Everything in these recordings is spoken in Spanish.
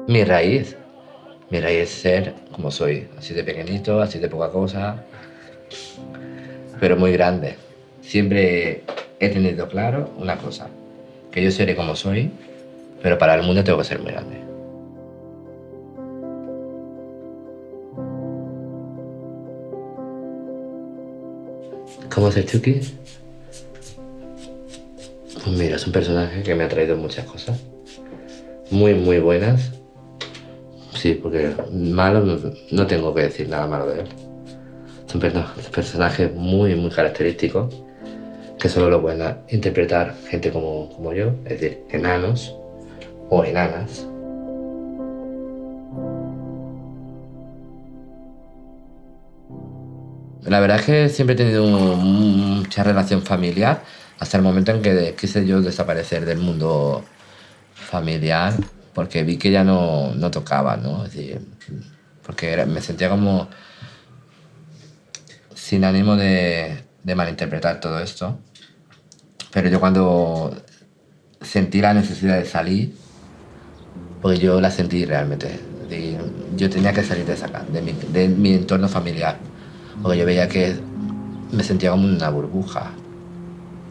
Mi raíz, mi raíz es ser como soy, así de pequeñito, así de poca cosa, pero muy grande. Siempre he tenido claro una cosa, que yo seré como soy, pero para el mundo tengo que ser muy grande. ¿Cómo es el Chucky? Pues mira, es un personaje que me ha traído muchas cosas, muy, muy buenas. Sí, porque malo no tengo que decir nada malo de él. Es un personaje muy, muy característico, que solo lo pueden interpretar gente como yo, es decir, enanos o enanas. La verdad es que siempre he tenido mucha relación familiar hasta el momento en que quise yo desaparecer del mundo familiar porque vi que ya no tocaba, ¿no? Es decir, porque me sentía como sin ánimo de malinterpretar todo esto. Pero yo cuando sentí la necesidad de salir, pues yo la sentí realmente. Es decir, yo tenía que salir de esa de mi entorno familiar, porque yo veía que me sentía como una burbuja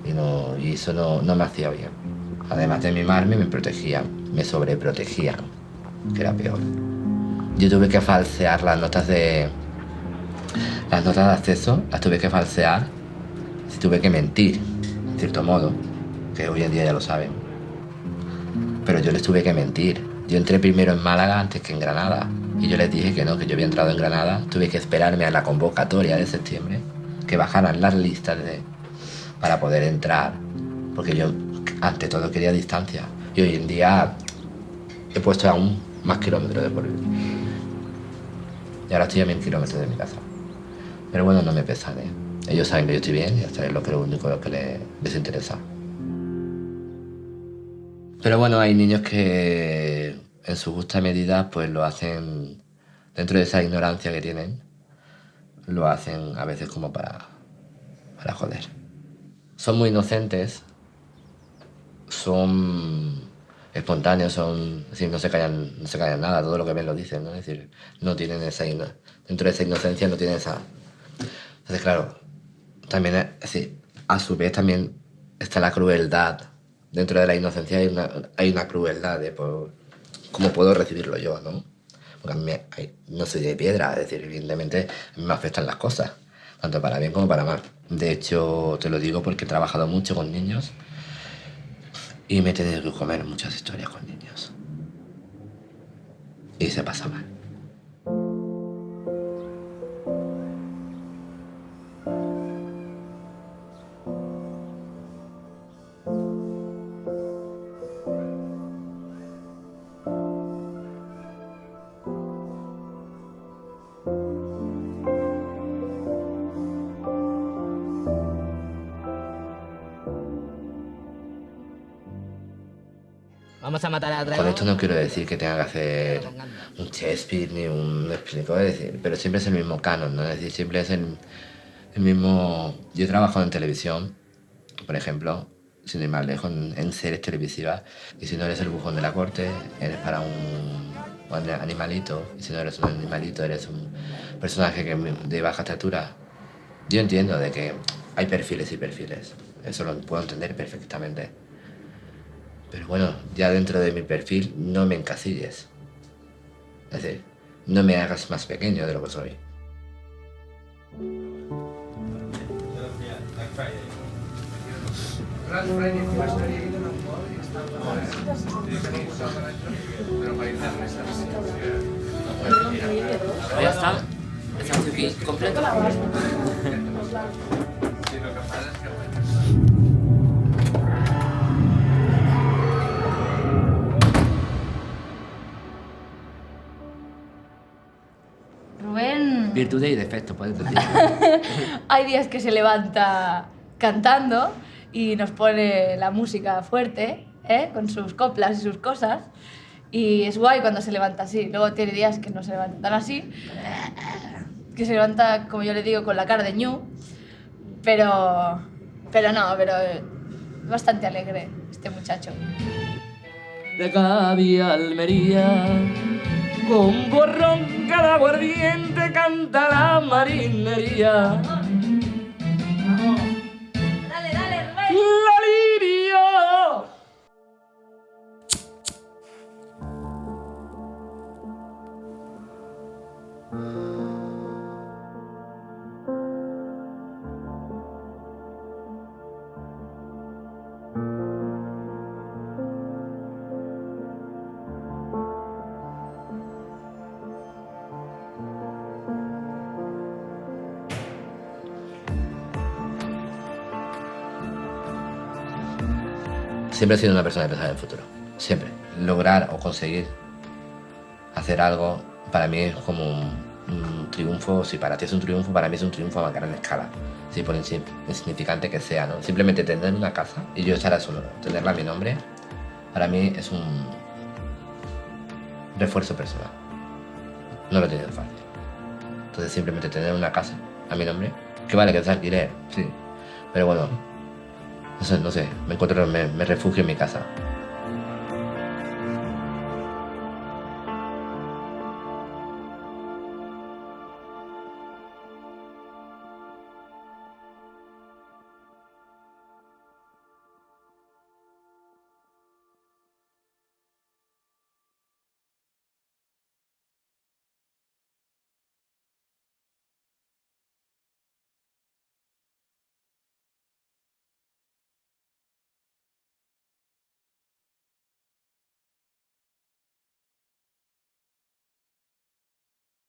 y eso no me hacía bien. Además de mimarme, me protegían, me sobreprotegían, que era peor. Yo tuve que falsear las notas de acceso, las tuve que falsear, tuve que mentir, en cierto modo, que hoy en día ya lo saben. Pero yo les tuve que mentir. Yo entré primero en Málaga antes que en Granada. Y yo les dije que no, que yo había entrado en Granada. Tuve que esperarme a la convocatoria de septiembre, que bajaran las listas para poder entrar. Porque yo, ante todo, quería distancia. Y hoy en día he puesto aún más kilómetros de por vivir. Y ahora estoy a 1000 kilómetros de mi casa. Pero bueno, no me pesan, ¿eh? Ellos saben que yo estoy bien y hasta es lo único que les interesa. Pero bueno, hay niños que en su justa medida pues lo hacen, dentro de esa ignorancia que tienen, lo hacen a veces como para joder. Son muy inocentes, son espontáneos, es decir, no se callan nada, todo lo que ven lo dicen, ¿no? Es decir, no tienen dentro de esa inocencia no tienen esa. Entonces, claro, también, es decir, a su vez también está la crueldad. Dentro de la inocencia hay una crueldad de cómo puedo recibirlo yo, ¿no? Porque a mí no soy de piedra, es decir, evidentemente a mí me afectan las cosas, tanto para bien como para mal. De hecho, te lo digo porque he trabajado mucho con niños y me he tenido que comer muchas historias con niños. Y se pasa mal. Vamos a matar a Drago. Con esto no quiero decir que tenga que hacer un Shakespeare ni un... Me explico, es decir, pero siempre es el mismo canon, ¿no? Es decir, siempre es el mismo... Yo he trabajado en televisión, por ejemplo, sin ir más lejos, en series televisivas, y si no eres el bufón de la corte, eres para un animalito, y si no eres un animalito, eres un personaje de baja estatura. Yo entiendo de que hay perfiles y perfiles, eso lo puedo entender perfectamente. Pero bueno, ya dentro de mi perfil no me encasilles. Es decir, no me hagas más pequeño de lo que soy. Ya está. Está aquí completo. Rubén, Virtudes y defectos, puedes decir. hay días que se levanta cantando y nos pone la música fuerte, ¿eh? Con sus coplas y sus cosas. Y es guay cuando se levanta así. Luego tiene días que no se levanta tan así, que se levanta, como yo le digo, con la cara de ñu. Pero no, pero bastante alegre este muchacho. de Cádiz y Almería. Con borrón cada aguardiente canta la marinería. Dale, dale, Rubén. La liria. Siempre he sido una persona de pensar en el futuro. Siempre. Lograr o conseguir hacer algo para mí es como un triunfo. Si para ti es un triunfo, para mí es un triunfo a gran escala. Sí, por insignificante que sea, ¿no? Simplemente tener una casa y yo echar a su nombre, tenerla a mi nombre, para mí es un refuerzo personal. No lo he tenido fácil. Entonces simplemente tener una casa a mi nombre, que vale que es alquiler, sí. Pero bueno, no sé, me refugio en mi casa.